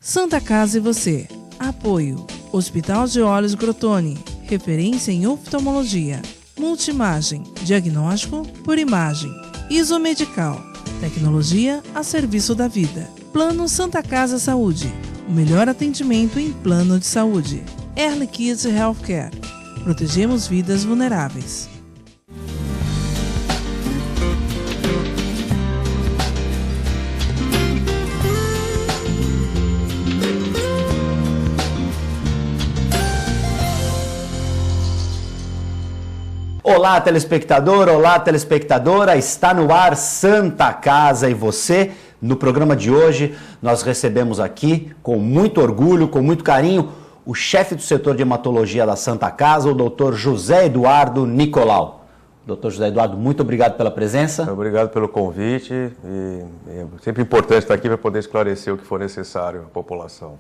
Santa Casa e você. Apoio. Hospital de Olhos Crotone. Referência em oftalmologia. Multimagem. Diagnóstico por imagem. Isomedical. Tecnologia a serviço da vida. Plano Santa Casa Saúde. O melhor atendimento em plano de saúde. Early Kids Healthcare. Protegemos vidas vulneráveis. Olá, telespectador, olá, telespectadora, está no ar Santa Casa e você. No programa de hoje, nós recebemos aqui, com muito orgulho, com muito carinho, o chefe do setor de hematologia da Santa Casa, o Dr. José Eduardo Nicolau. Dr. José Eduardo, muito obrigado pela presença. Obrigado pelo convite e é sempre importante estar aqui para poder esclarecer o que for necessário à população.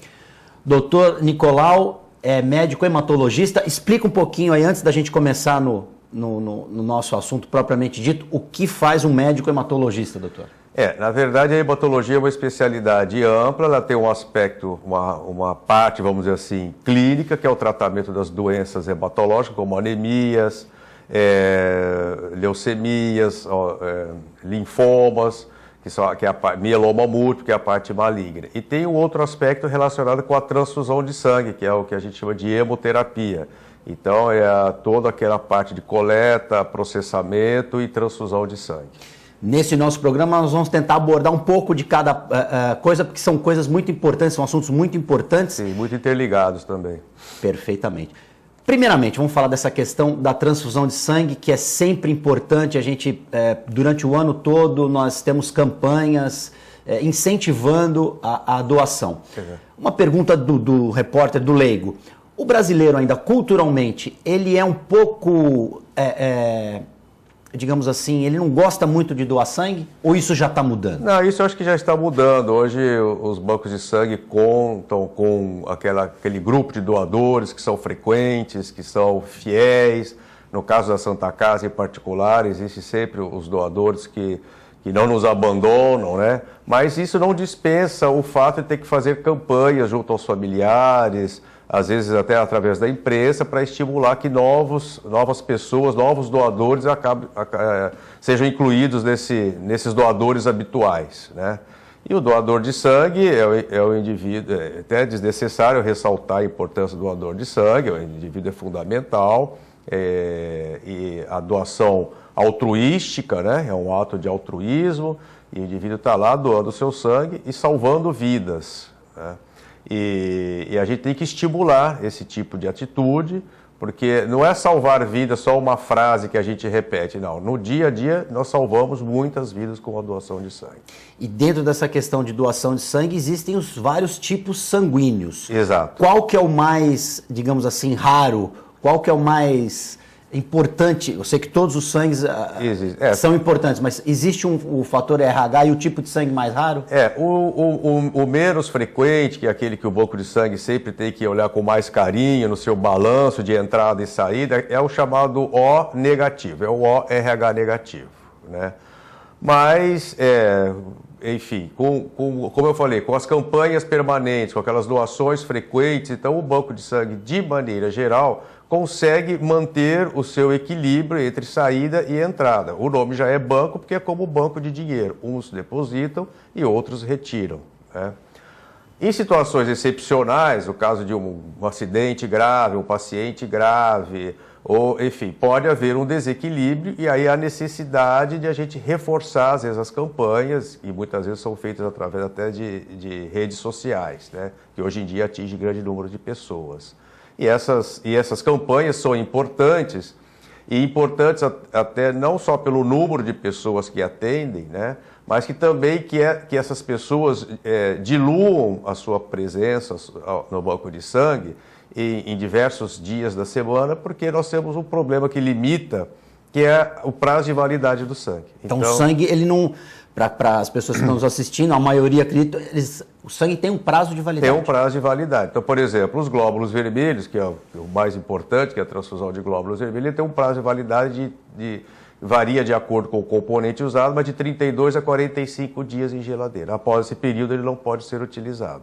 Dr. Nicolau é médico hematologista. Explica um pouquinho aí, antes da gente começar no nosso assunto propriamente dito, o que faz um médico hematologista, doutor? Na verdade, a hematologia é uma especialidade ampla, ela tem um aspecto, uma parte, vamos dizer assim, clínica, que é o tratamento das doenças hematológicas, como anemias, leucemias, linfomas, que é a mieloma múltiplo, que é a parte maligna. E tem um outro aspecto relacionado com a transfusão de sangue, que é o que a gente chama de hemoterapia. Então, é toda aquela parte de coleta, processamento e transfusão de sangue. Nesse nosso programa, nós vamos tentar abordar um pouco de cada coisa, porque são coisas muito importantes, são assuntos muito importantes. Sim, muito interligados também. Perfeitamente. Primeiramente, vamos falar dessa questão da transfusão de sangue, que é sempre importante. A gente, durante o ano todo, nós temos campanhas incentivando a doação. Uma pergunta do repórter, do leigo. O brasileiro ainda, culturalmente, ele é um pouco, digamos assim, ele não gosta muito de doar sangue? Ou isso já está mudando? Não, isso eu acho que já está mudando. Hoje os bancos de sangue contam com aquele grupo de doadores que são frequentes, que são fiéis. No caso da Santa Casa em particular, existe sempre os doadores que não nos abandonam, né? Mas isso não dispensa o fato de ter que fazer campanhas junto aos familiares, às vezes até através da imprensa, para estimular que novas pessoas, novos doadores sejam incluídos nesses doadores habituais, né? E o doador de sangue é o indivíduo, é até desnecessário ressaltar a importância do doador de sangue, o indivíduo é fundamental, e a doação altruística, né? É um ato de altruísmo, e o indivíduo está lá doando o seu sangue e salvando vidas, né? E a gente tem que estimular esse tipo de atitude, porque não é salvar vidas só uma frase que a gente repete, não. No dia a dia, nós salvamos muitas vidas com a doação de sangue. E dentro dessa questão de doação de sangue, existem os vários tipos sanguíneos. Exato. Qual que é o mais, digamos assim, raro? Qual que é o mais importante? Eu sei que todos os sangues são importantes, mas existe o fator RH e o tipo de sangue mais raro? O menos frequente, que é aquele que o banco de sangue sempre tem que olhar com mais carinho no seu balanço de entrada e saída, é o chamado O negativo, é o ORH negativo, né? Mas, enfim, como eu falei, com as campanhas permanentes, com aquelas doações frequentes, então o banco de sangue, de maneira geral, consegue manter o seu equilíbrio entre saída e entrada. O nome já é banco porque é como banco de dinheiro. Uns depositam e outros retiram, né? Em situações excepcionais, no caso de um acidente grave, um paciente grave, ou, enfim, pode haver um desequilíbrio e aí há necessidade de a gente reforçar, às vezes, as campanhas, e muitas vezes são feitas através até de redes sociais, né? Que hoje em dia atinge grande número de pessoas. E essas campanhas são importantes, e importantes até não só pelo número de pessoas que atendem, né, mas que também que essas pessoas diluam a sua presença no banco de sangue em diversos dias da semana, porque nós temos um problema que limita, que é o prazo de validade do sangue. Então o sangue, ele não... Para as pessoas que estão nos assistindo, a maioria acredita, o sangue tem um prazo de validade. Tem um prazo de validade. Então, por exemplo, os glóbulos vermelhos, que é o mais importante, que é a transfusão de glóbulos vermelhos, ele tem um prazo de validade varia de acordo com o componente usado, mas de 32 a 45 dias em geladeira. Após esse período, ele não pode ser utilizado.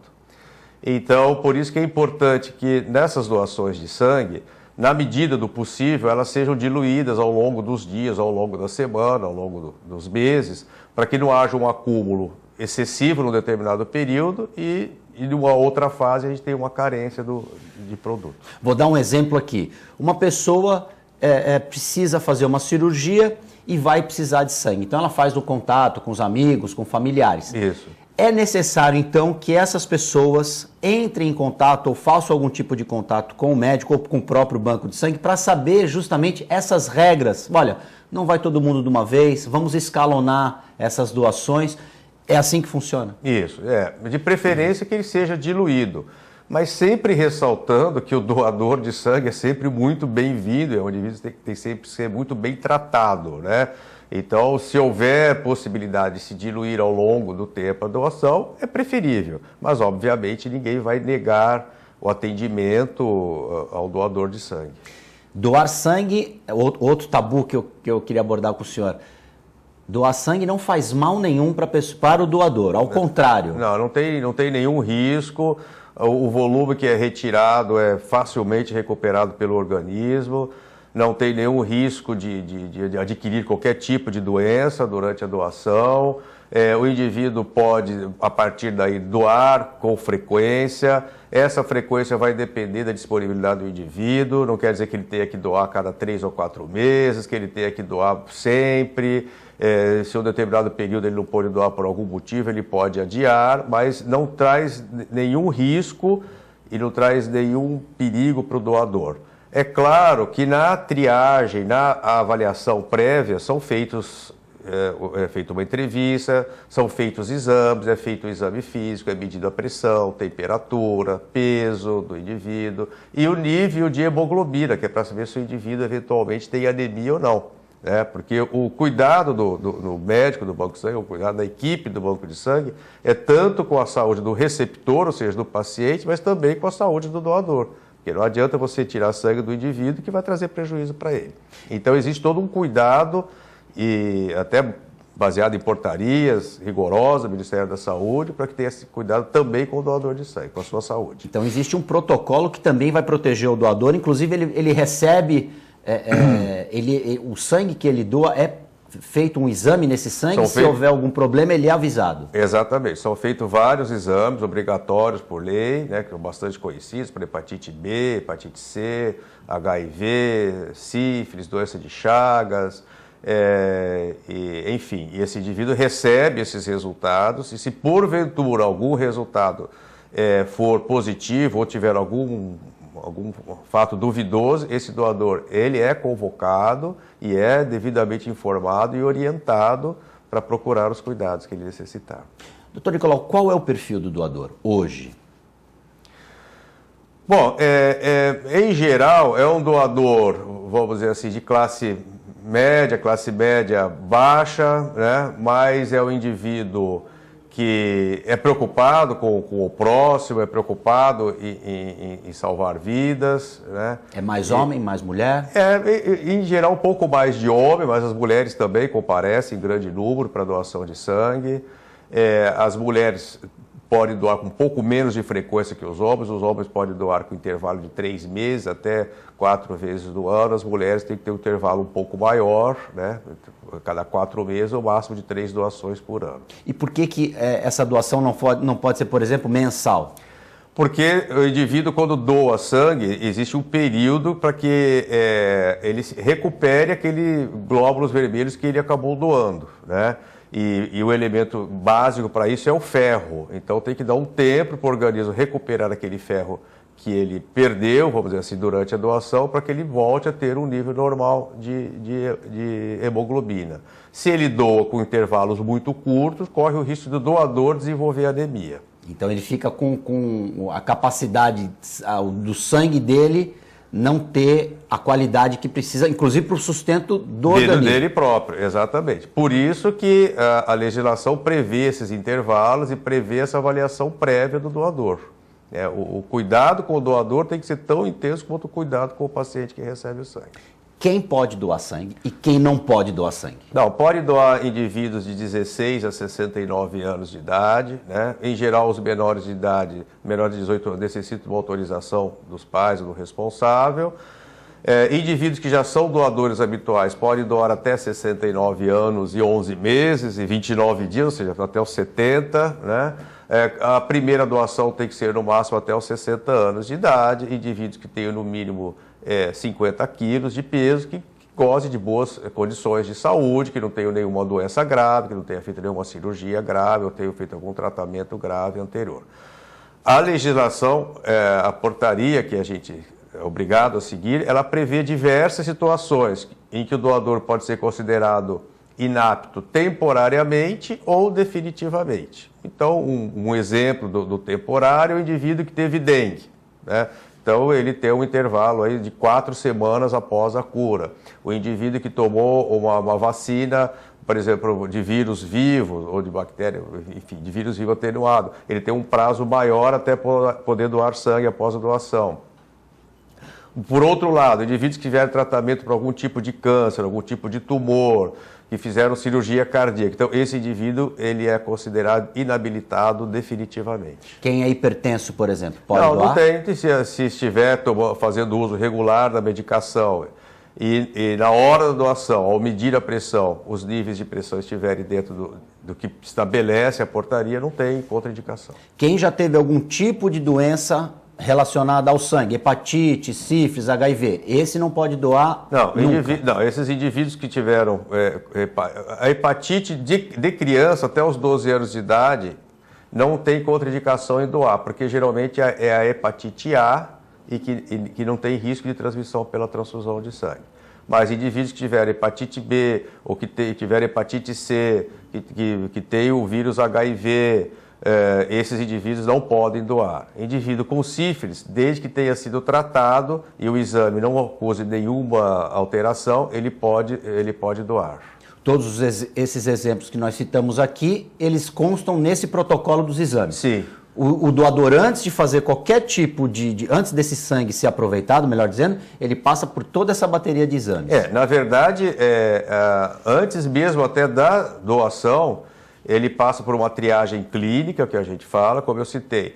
Então, por isso que é importante que nessas doações de sangue, na medida do possível, elas sejam diluídas ao longo dos dias, ao longo da semana, ao longo dos meses, para que não haja um acúmulo excessivo num determinado período e numa outra fase a gente tem uma carência de produto. Vou dar um exemplo aqui. Uma pessoa precisa fazer uma cirurgia e vai precisar de sangue. Então ela faz o contato com os amigos, com familiares. Isso. É necessário, então, que essas pessoas entrem em contato ou façam algum tipo de contato com o médico ou com o próprio banco de sangue para saber justamente essas regras. Olha, não vai todo mundo de uma vez, vamos escalonar essas doações. É assim que funciona? Isso, de preferência que ele seja diluído, mas sempre ressaltando que o doador de sangue é sempre muito bem-vindo, é um indivíduo que tem sempre que ser muito bem tratado, né? Então, se houver possibilidade de se diluir ao longo do tempo a doação, é preferível. Mas, obviamente, ninguém vai negar o atendimento ao doador de sangue. Doar sangue, outro tabu que eu queria abordar com o senhor. Doar sangue não faz mal nenhum para o doador, ao contrário. Não tem nenhum risco. O volume que é retirado é facilmente recuperado pelo organismo. Não tem nenhum risco de adquirir qualquer tipo de doença durante a doação. O indivíduo pode, a partir daí, doar com frequência. Essa frequência vai depender da disponibilidade do indivíduo. Não quer dizer que ele tenha que doar a cada 3 ou 4 meses, que ele tenha que doar sempre. Se um determinado período ele não pode doar por algum motivo, ele pode adiar, mas não traz nenhum risco e não traz nenhum perigo para o doador. É claro que na triagem, na avaliação prévia, são feitos, é feita uma entrevista, são feitos exames, é feito o exame físico, é medida a pressão, temperatura, peso do indivíduo e o nível de hemoglobina, que é para saber se o indivíduo eventualmente tem anemia ou não. Porque o cuidado do médico do banco de sangue, o cuidado da equipe do banco de sangue, é tanto com a saúde do receptor, ou seja, do paciente, mas também com a saúde do doador. Porque não adianta você tirar sangue do indivíduo que vai trazer prejuízo para ele. Então existe todo um cuidado, e até baseado em portarias rigorosas do Ministério da Saúde, para que tenha esse cuidado também com o doador de sangue, com a sua saúde. Então existe um protocolo que também vai proteger o doador, inclusive ele recebe, o sangue que ele doa é feito um exame nesse sangue, se houver algum problema ele é avisado. Exatamente, são feitos vários exames obrigatórios por lei, né, que são bastante conhecidos, para hepatite B, hepatite C, HIV, sífilis, doença de Chagas, enfim, e esse indivíduo recebe esses resultados e se porventura algum resultado for positivo ou tiver algum fato duvidoso, esse doador ele é convocado e é devidamente informado e orientado para procurar os cuidados que ele necessitar. Doutor Nicolau, qual é o perfil do doador hoje? Bom, em geral é um doador, vamos dizer assim, de classe média baixa, né? Mas é um indivíduo que é preocupado com o próximo, é preocupado em salvar vidas, né? É mais homem, mais mulher? Em geral um pouco mais de homem, mas as mulheres também comparecem em grande número para doação de sangue. As mulheres podem doar com um pouco menos de frequência que os homens podem doar com intervalo de 3 meses até 4 vezes do ano, as mulheres têm que ter um intervalo um pouco maior, né? Cada 4 meses, ou máximo de 3 doações por ano. E por que essa doação não pode ser, por exemplo, mensal? Porque o indivíduo, quando doa sangue, existe um período para que ele recupere aqueles glóbulos vermelhos que ele acabou doando, né? E o elemento básico para isso é o ferro. Então tem que dar um tempo para o organismo recuperar aquele ferro que ele perdeu, vamos dizer assim, durante a doação, para que ele volte a ter um nível normal de hemoglobina. Se ele doa com intervalos muito curtos, corre o risco do doador desenvolver anemia. Então ele fica com a capacidade do sangue dele não ter a qualidade que precisa, inclusive para o sustento do organismo. Dele próprio, exatamente. Por isso que a legislação prevê esses intervalos e prevê essa avaliação prévia do doador. O cuidado com o doador tem que ser tão intenso quanto o cuidado com o paciente que recebe o sangue. quem pode doar sangue e quem não pode doar sangue? Não, pode doar indivíduos de 16 a 69 anos de idade, né? Em geral, os menores de idade, menores de 18 anos, necessitam de uma autorização dos pais ou do responsável. Indivíduos que já são doadores habituais podem doar até 69 anos e 11 meses e 29 dias, ou seja, até os 70, né? A primeira doação tem que ser no máximo até os 60 anos de idade, indivíduos que tenham no mínimo 50 quilos de peso, que gozem de boas condições de saúde, que não tenham nenhuma doença grave, que não tenha feito nenhuma cirurgia grave ou tenham feito algum tratamento grave anterior. A legislação, a portaria que a gente é obrigado a seguir, ela prevê diversas situações em que o doador pode ser considerado inapto temporariamente ou definitivamente. Então, um exemplo do temporário é o indivíduo que teve dengue, né? Então, ele tem um intervalo aí de 4 semanas após a cura. O indivíduo que tomou uma vacina, por exemplo, de vírus vivo ou de bactéria, enfim, de vírus vivo atenuado, ele tem um prazo maior até poder doar sangue após a doação. Por outro lado, indivíduos que tiveram tratamento para algum tipo de câncer, algum tipo de tumor, que fizeram cirurgia cardíaca. Então, esse indivíduo, ele é considerado inabilitado definitivamente. Quem é hipertenso, por exemplo, pode doar? Não tem. Se estiver fazendo uso regular da medicação e na hora da doação, ao medir a pressão, os níveis de pressão estiverem dentro do que estabelece a portaria, não tem contraindicação. Quem já teve algum tipo de doença relacionada ao sangue, hepatite, sífilis, HIV, esse não pode doar Não, esses indivíduos que tiveram a hepatite de criança até os 12 anos de idade não tem contraindicação em doar, porque geralmente é a hepatite A e que não tem risco de transmissão pela transfusão de sangue. Mas indivíduos que tiverem hepatite B ou que tiverem hepatite C, que tem o vírus HIV, esses indivíduos não podem doar. Indivíduo com sífilis, desde que tenha sido tratado e o exame não acuse nenhuma alteração, ele pode doar. Todos esses exemplos que nós citamos aqui, eles constam nesse protocolo dos exames? Sim. O doador, antes de fazer qualquer tipo antes desse sangue ser aproveitado, melhor dizendo, ele passa por toda essa bateria de exames? Na verdade, antes mesmo até da doação, ele passa por uma triagem clínica, que a gente fala, como eu citei,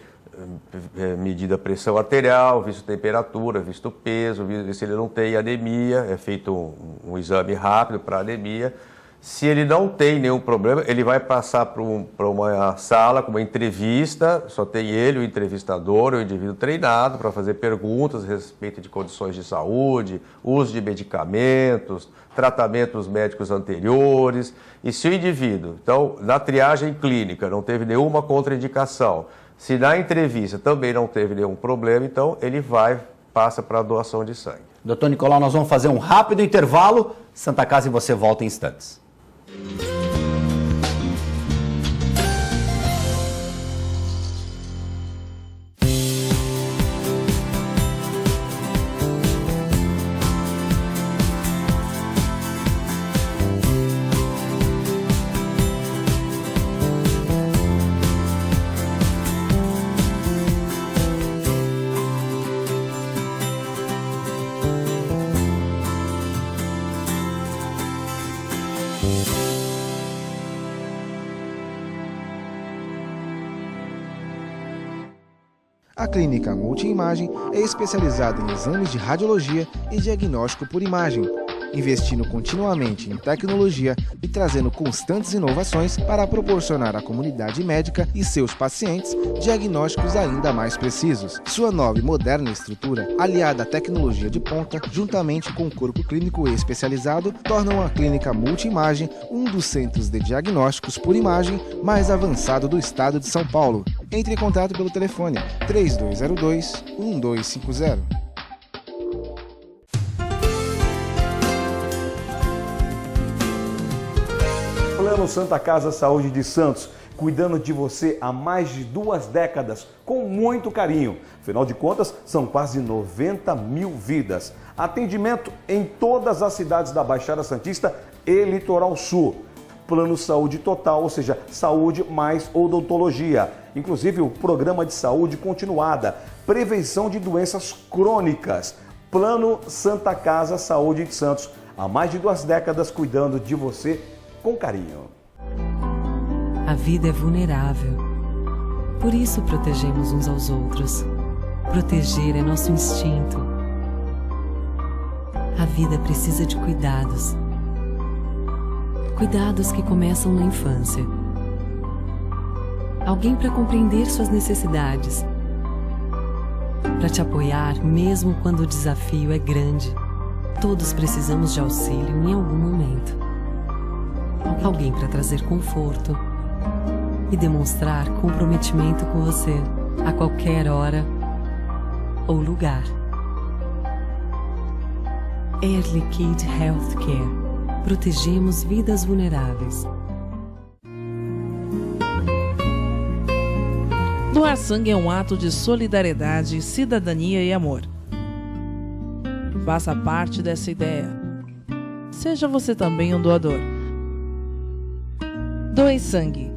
medida a pressão arterial, visto temperatura, visto peso, visto se ele não tem anemia, é feito um exame rápido para anemia. Se ele não tem nenhum problema, ele vai passar para uma sala com uma entrevista, só tem ele, o entrevistador, o indivíduo treinado para fazer perguntas a respeito de condições de saúde, uso de medicamentos, tratamentos médicos anteriores. E se o indivíduo, então, na triagem clínica não teve nenhuma contraindicação, se na entrevista também não teve nenhum problema, então ele passa para a doação de sangue. Doutor Nicolau, nós vamos fazer um rápido intervalo. Santa Casa e você volta em instantes. A Clínica Multiimagem é especializada em exames de radiologia e diagnóstico por imagem, investindo continuamente em tecnologia e trazendo constantes inovações para proporcionar à comunidade médica e seus pacientes diagnósticos ainda mais precisos. Sua nova e moderna estrutura, aliada à tecnologia de ponta, juntamente com o corpo clínico especializado, tornam a Clínica Multiimagem um dos centros de diagnósticos por imagem mais avançado do estado de São Paulo. Entre em contato pelo telefone 3202-1250. Plano Santa Casa Saúde de Santos, cuidando de você há mais de 2 décadas, com muito carinho. Afinal de contas, são quase 90 mil vidas. Atendimento em todas as cidades da Baixada Santista e Litoral Sul. Plano Saúde Total, ou seja, saúde mais odontologia. Inclusive o programa de saúde continuada, prevenção de doenças crônicas, Plano Santa Casa Saúde de Santos, há mais de 2 décadas cuidando de você com carinho. A vida é vulnerável, por isso protegemos uns aos outros. Proteger é nosso instinto. A vida precisa de cuidados. Cuidados que começam na infância. Alguém para compreender suas necessidades, para te apoiar mesmo quando o desafio é grande. Todos precisamos de auxílio em algum momento. Alguém para trazer conforto e demonstrar comprometimento com você a qualquer hora ou lugar. Air Liquide Healthcare. Protegemos vidas vulneráveis. Doar sangue é um ato de solidariedade, cidadania e amor. Faça parte dessa ideia. Seja você também um doador. Doe sangue.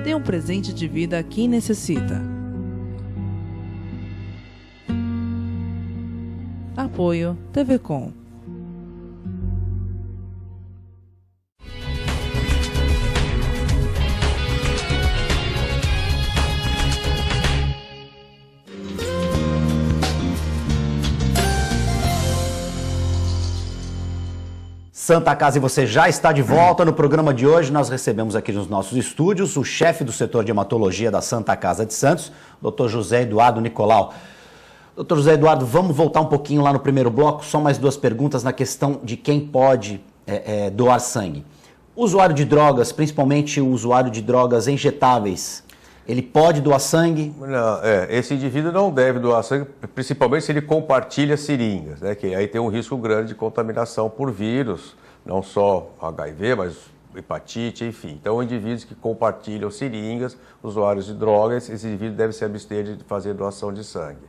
Dê um presente de vida a quem necessita. Apoio TV Com. Santa Casa e você já está de volta. No programa de hoje nós recebemos aqui nos nossos estúdios o chefe do setor de hematologia da Santa Casa de Santos, Dr. José Eduardo Nicolau. Dr. José Eduardo, vamos voltar um pouquinho lá no primeiro bloco, só mais 2 perguntas na questão de quem pode doar sangue. O usuário de drogas, principalmente o usuário de drogas injetáveis, ele pode doar sangue? Não, esse indivíduo não deve doar sangue, principalmente se ele compartilha seringas, né? Que aí tem um risco grande de contaminação por vírus, não só HIV, mas hepatite, enfim. Então, indivíduos que compartilham seringas, usuários de drogas, esse indivíduo deve se abster de fazer doação de sangue.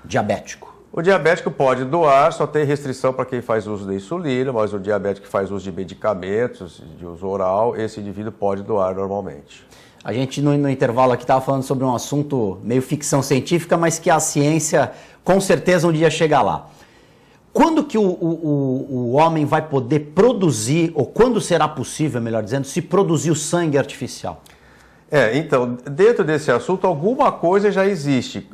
Diabético. O diabético pode doar, só tem restrição para quem faz uso da insulina, mas o diabético que faz uso de medicamentos, de uso oral, esse indivíduo pode doar normalmente. A gente no intervalo aqui estava falando sobre um assunto meio ficção científica, mas que a ciência com certeza um dia chega lá. Quando que o homem vai poder produzir, ou quando será possível, melhor dizendo, se produzir o sangue artificial? Então, dentro desse assunto, alguma coisa já existe.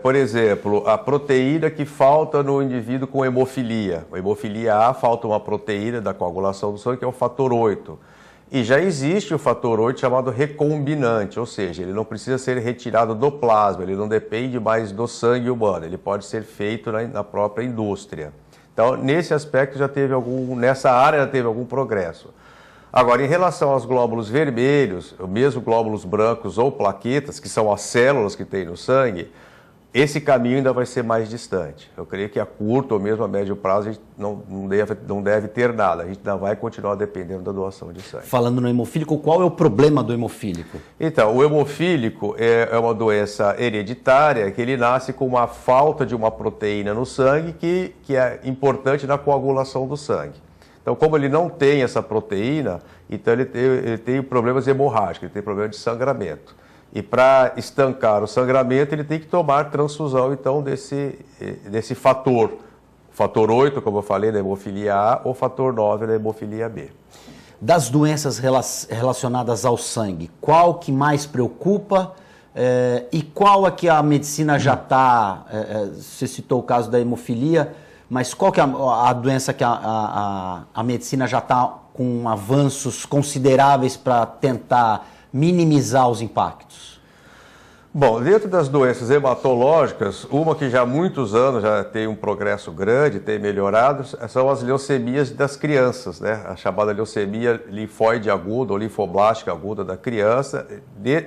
Por exemplo, a proteína que falta no indivíduo com hemofilia. A hemofilia A, falta uma proteína da coagulação do sangue, que é o fator 8. E já existe o fator 8 chamado recombinante, ou seja, ele não precisa ser retirado do plasma, ele não depende mais do sangue humano, ele pode ser feito na própria indústria. Então, nesse aspecto, nessa área já teve algum progresso. Agora, em relação aos glóbulos vermelhos, ou mesmo glóbulos brancos ou plaquetas, que são as células que tem no sangue, esse caminho ainda vai ser mais distante. Eu creio que a curto ou mesmo a médio prazo a gente não deve ter nada. A gente ainda vai continuar dependendo da doação de sangue. Falando no hemofílico, qual é o problema do hemofílico? Então, o hemofílico é uma doença hereditária que ele nasce com uma falta de uma proteína no sangue que é importante na coagulação do sangue. Então, como ele não tem essa proteína, então ele tem problemas hemorrágicos, ele tem problema de sangramento. E para estancar o sangramento, ele tem que tomar transfusão, então, desse fator. Fator 8, como eu falei, da hemofilia A, ou fator 9 da hemofilia B. Das doenças relacionadas ao sangue, qual que mais preocupa e qual é que a medicina já está... Você citou o caso da hemofilia, mas qual que é a doença que a medicina já está com avanços consideráveis para tentar minimizar os impactos? Bom, dentro das doenças hematológicas, uma que já há muitos anos já tem um progresso grande, tem melhorado, são as leucemias das crianças, né? A chamada leucemia linfóide aguda ou linfoblástica aguda da criança.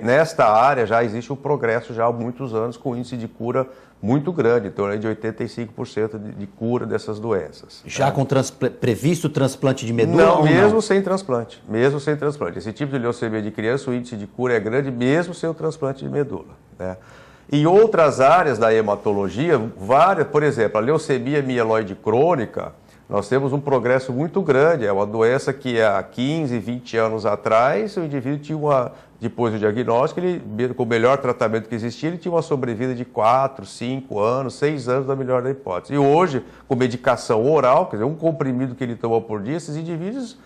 Nesta área já existe um progresso já há muitos anos com índice de cura muito grande, em torno de 85% de cura dessas doenças. Já com previsto transplante de medula? Não, mesmo sem transplante. Mesmo sem transplante. Esse tipo de leucemia de criança, o índice de cura é grande mesmo sem o transplante de medula, né? Em outras áreas da hematologia, por exemplo, a leucemia mieloide crônica, Nós temos um progresso muito grande, é uma doença que há 15, 20 anos atrás, o indivíduo tinha depois do diagnóstico, ele, com o melhor tratamento que existia, ele tinha uma sobrevida de 4, 5 anos, 6 anos na melhor da hipótese. E hoje, com medicação oral, quer dizer, um comprimido que ele toma por dia, esses indivíduos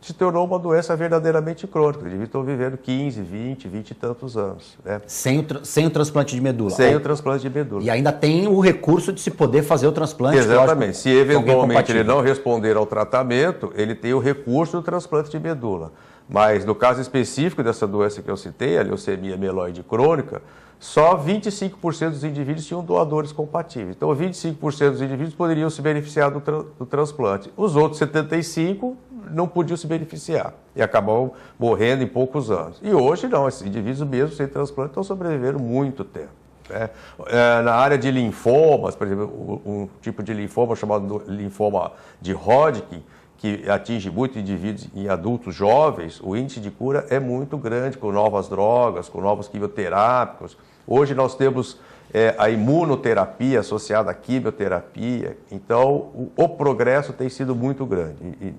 se tornou uma doença verdadeiramente crônica. Os indivíduos estão vivendo 15, 20 e tantos anos. Né? Sem o transplante de medula. Sem o transplante de medula. E ainda tem o recurso de se poder fazer o transplante. Exatamente. Lógico, se eventualmente ele não responder ao tratamento, ele tem o recurso do transplante de medula. Mas no caso específico dessa doença que eu citei, a leucemia mieloide crônica, só 25% dos indivíduos tinham doadores compatíveis. Então, 25% dos indivíduos poderiam se beneficiar do transplante. Os outros 75% não podiam se beneficiar e acabavam morrendo em poucos anos. E hoje não, esses indivíduos mesmo sem transplante estão sobrevivendo muito tempo. Né? Na área de linfomas, por exemplo, um tipo de linfoma chamado linfoma de Hodgkin, que atinge muitos indivíduos em adultos jovens, o índice de cura é muito grande, com novas drogas, com novos quimioterápicos. Hoje nós temos a imunoterapia associada à quimioterapia, então o progresso tem sido muito grande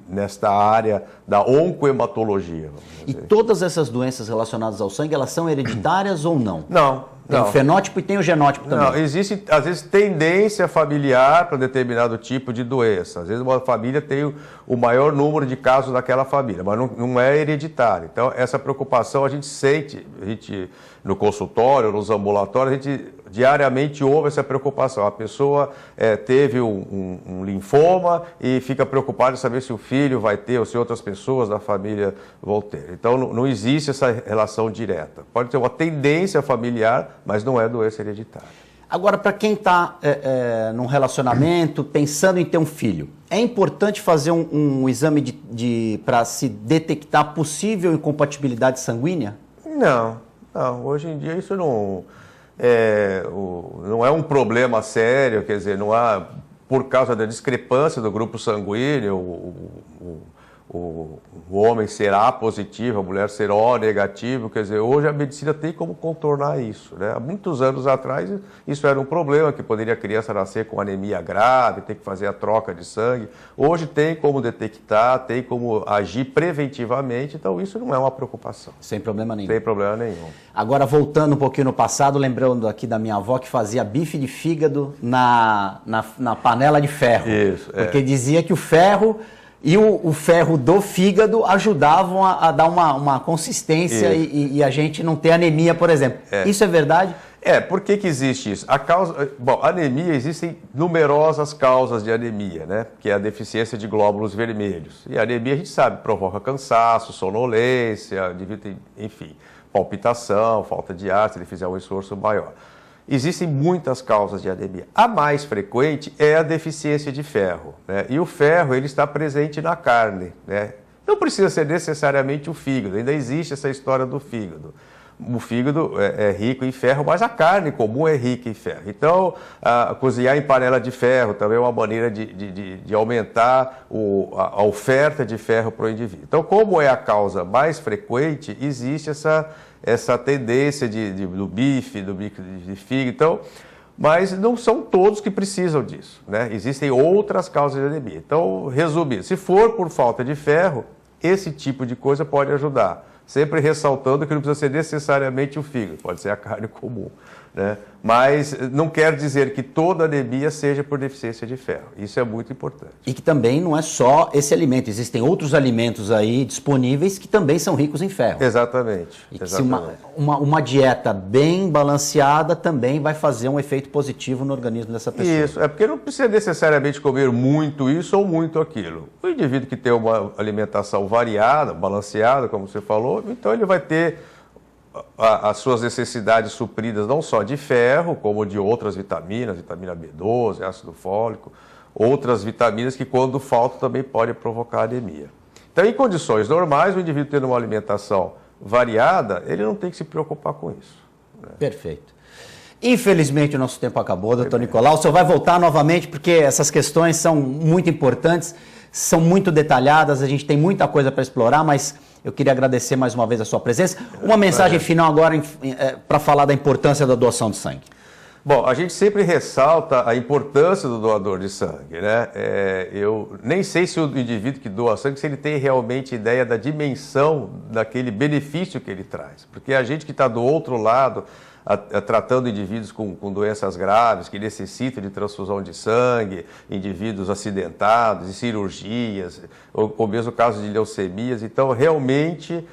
nesta área da oncohematologia. E todas essas doenças relacionadas ao sangue, elas são hereditárias ou não? Não. Tem o fenótipo e tem o genótipo também. Não, existe, às vezes, tendência familiar para determinado tipo de doença. Às vezes, uma família tem o maior número de casos daquela família, mas não é hereditário. Então, essa preocupação a gente sente, no consultório, nos ambulatórios, a gente diariamente ouve essa preocupação. A pessoa teve um linfoma e fica preocupada em saber se o filho vai ter ou se outras pessoas da família vão ter. Então, não existe essa relação direta. Pode ter uma tendência familiar, mas não é doença hereditária. Agora, para quem está num relacionamento, pensando em ter um filho, é importante fazer um exame para se detectar possível incompatibilidade sanguínea? Não. Hoje em dia isso não é um problema sério, quer dizer, não há, por causa da discrepância do grupo sanguíneo, o homem ser A positivo, a mulher ser O negativo, quer dizer, hoje a medicina tem como contornar isso, né? Há muitos anos atrás isso era um problema, que poderia a criança nascer com anemia grave, ter que fazer a troca de sangue. Hoje tem como detectar, tem como agir preventivamente, então isso não é uma preocupação. Sem problema nenhum. Sem problema nenhum. Agora, voltando um pouquinho no passado, lembrando aqui da minha avó que fazia bife de fígado na panela de ferro. Isso, porque dizia que o ferro e o ferro do fígado ajudavam a dar uma consistência e a gente não ter anemia, por exemplo. Isso é verdade? Por que existe isso? Anemia, existem numerosas causas de anemia, né? Que é a deficiência de glóbulos vermelhos. E a anemia, a gente sabe, provoca cansaço, sonolência, enfim, palpitação, falta de ar, se ele fizer um esforço maior. Existem muitas causas de anemia. A mais frequente é a deficiência de ferro, né? E o ferro, ele está presente na carne, né? Não precisa ser necessariamente o fígado, ainda existe essa história do fígado. O fígado é rico em ferro, mas a carne comum é rica em ferro. Então, cozinhar em panela de ferro também é uma maneira de aumentar a oferta de ferro para o indivíduo. Então, como é a causa mais frequente, existe essa tendência do bife de fígado, então, mas não são todos que precisam disso, né? Existem outras causas de anemia. Então, resumindo, se for por falta de ferro, esse tipo de coisa pode ajudar. Sempre ressaltando que não precisa ser necessariamente o fígado, pode ser a carne comum, né? Mas não quer dizer que toda anemia seja por deficiência de ferro. Isso é muito importante. E que também não é só esse alimento, existem outros alimentos aí disponíveis que também são ricos em ferro. Exatamente. E que se uma dieta bem balanceada também vai fazer um efeito positivo no organismo dessa pessoa. Isso, porque não precisa necessariamente comer muito isso ou muito aquilo. O indivíduo que tem uma alimentação variada, balanceada, como você falou, então ele vai ter as suas necessidades supridas não só de ferro, como de outras vitaminas, vitamina B12, ácido fólico, outras vitaminas que quando faltam também podem provocar anemia. Então, em condições normais, o indivíduo tendo uma alimentação variada, ele não tem que se preocupar com isso, né? Perfeito. Infelizmente o nosso tempo acabou, doutor Nicolau. O senhor vai voltar novamente porque essas questões são muito importantes, são muito detalhadas, a gente tem muita coisa para explorar, mas eu queria agradecer mais uma vez a sua presença. Uma mensagem final agora para falar da importância da doação de sangue. Bom, a gente sempre ressalta a importância do doador de sangue, né? Eu nem sei se o indivíduo que doa sangue, se ele tem realmente ideia da dimensão daquele benefício que ele traz. Porque a gente que está do outro lado, tratando indivíduos com doenças graves, que necessitam de transfusão de sangue, indivíduos acidentados, de cirurgias, ou mesmo casos de leucemias. Então, realmente,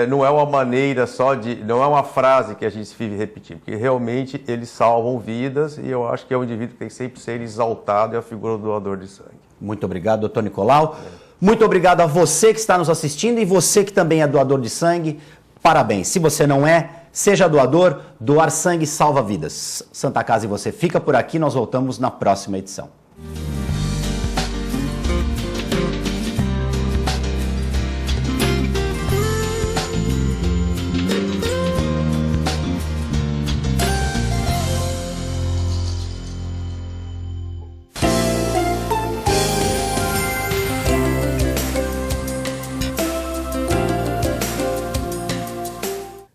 não é uma maneira só não é uma frase que a gente vive repetindo, porque realmente eles salvam vidas e eu acho que é um indivíduo que tem que sempre ser exaltado, é a figura do doador de sangue. Muito obrigado, doutor Nicolau. Muito obrigado a você que está nos assistindo e você que também é doador de sangue. Parabéns. Se você não é, seja doador. Doar sangue salva vidas. Santa Casa e você fica por aqui. Nós voltamos na próxima edição.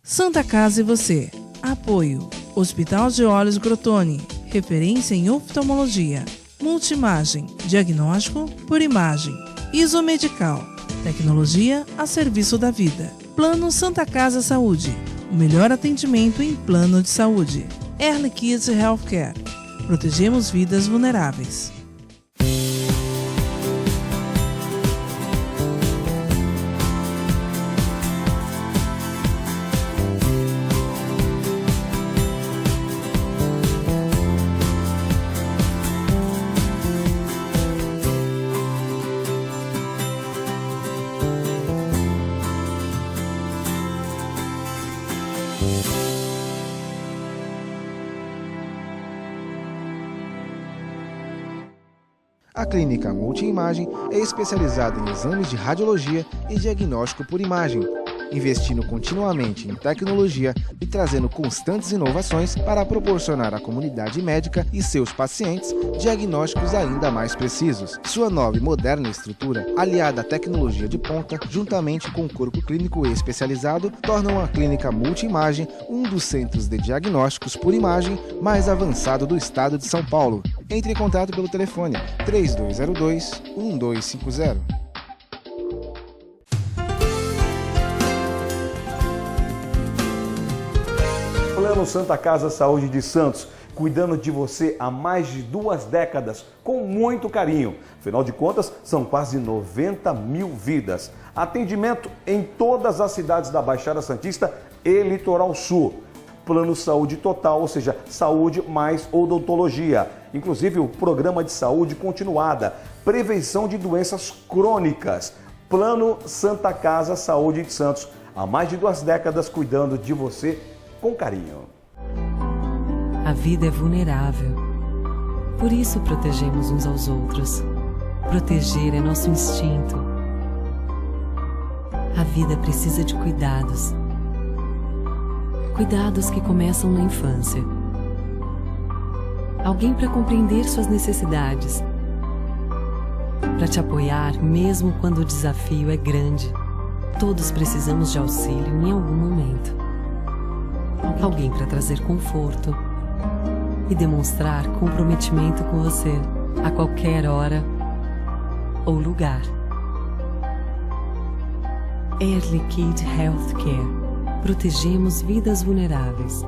Santa Casa e você. Apoio. Hospital de Olhos Crotone. Referência em oftalmologia. Multimagem. Diagnóstico por imagem. Isomedical. Tecnologia a serviço da vida. Plano Santa Casa Saúde. O melhor atendimento em plano de saúde. Early Kids Healthcare. Protegemos vidas vulneráveis. A Clínica Multiimagem é especializada em exames de radiologia e diagnóstico por imagem, investindo continuamente em tecnologia e trazendo constantes inovações para proporcionar à comunidade médica e seus pacientes diagnósticos ainda mais precisos. Sua nova e moderna estrutura, aliada à tecnologia de ponta, juntamente com o corpo clínico especializado, tornam a Clínica Multiimagem um dos centros de diagnósticos por imagem mais avançado do estado de São Paulo. Entre em contato pelo telefone 3202-1250. Plano Santa Casa Saúde de Santos, cuidando de você há mais de 2 décadas, com muito carinho. Afinal de contas, são quase 90 mil vidas. Atendimento em todas as cidades da Baixada Santista e Litoral Sul. Plano Saúde Total, ou seja, saúde mais odontologia. Inclusive o programa de saúde continuada, prevenção de doenças crônicas. Plano Santa Casa Saúde de Santos, há mais de 2 décadas cuidando de você com carinho. A vida é vulnerável. Por isso protegemos uns aos outros. Proteger é nosso instinto. A vida precisa de cuidados. Cuidados que começam na infância. Alguém para compreender suas necessidades. Para te apoiar mesmo quando o desafio é grande. Todos precisamos de auxílio em algum momento. Alguém para trazer conforto e demonstrar comprometimento com você a qualquer hora ou lugar. Early Kid Healthcare. Protegemos vidas vulneráveis.